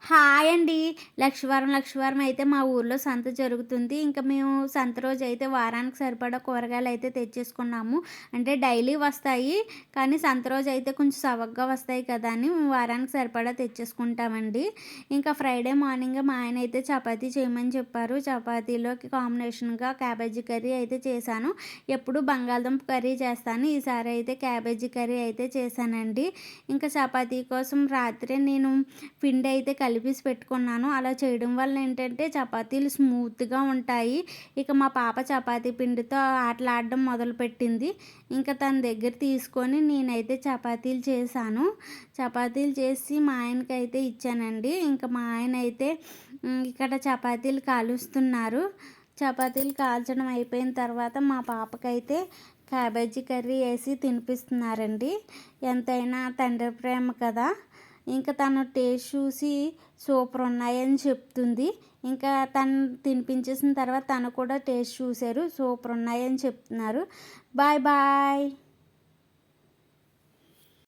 Hi అండి. లక్షవారం అయితే మా ఊర్లో సంత జరుగుతుంది. ఇంక మేము సంత రోజైతే వారానికి సరిపడా కూరగాయలైతే తెచ్చేసుకున్నాము. అంటే డైలీ వస్తాయి. కానీ సంత రోజైతే కొంచెం సవగ్గా వస్తాయి కదా అని వారానికి సరిపడా తెచ్చేసుకుంటామండి. ఇంకా ఫ్రైడే మార్నింగ్ మా ఆయన అయితే చపాతీ చేయమని చెప్పారు. చపాతీలోకి కాంబినేషన్‌గా క్యాబేజీ కర్రీ అయితే చేశాను. ఎప్పుడు బంగాళదుంప కర్రీ చేస్తాను. ఈసారి అయితే క్యాబేజీ కర్రీ అయితే చేశానండి. ఇంకా చపాతీ కోసం రాత్రే నేను పిండి అయితే కలిపేసి పెట్టుకున్నాను. అలా చేయడం వల్ల ఏంటంటే చపాతీలు స్మూత్‌గా ఉంటాయి. ఇక మా పాప చపాతీ పిండితో ఆటలాడడం మొదలుపెట్టింది. ఇంకా తన దగ్గర తీసుకొని నేనైతే చపాతీలు చేశాను. చపాతీలు చేసి మా ఆయనకైతే ఇచ్చానండి. ఇంకా మా ఆయన అయితే ఇక్కడ చపాతీలు కాలుస్తున్నారు. చపాతీలు కాల్చడం అయిపోయిన తర్వాత మా పాపకైతే క్యాబేజీ కర్రీ ఏసి తినిపిస్తున్నారండి. ఎంతైనా తండ్రి ప్రేమ కదా! ఇంకా తను టేస్ట్ చూసి సూపర్ ఉన్నాయని చెప్తుంది. ఇంకా తను తినిపించేసిన తర్వాత తను కూడా టేస్ట్ చూసారు. సూపర్ ఉన్నాయని చెప్తున్నారు. Bye bye.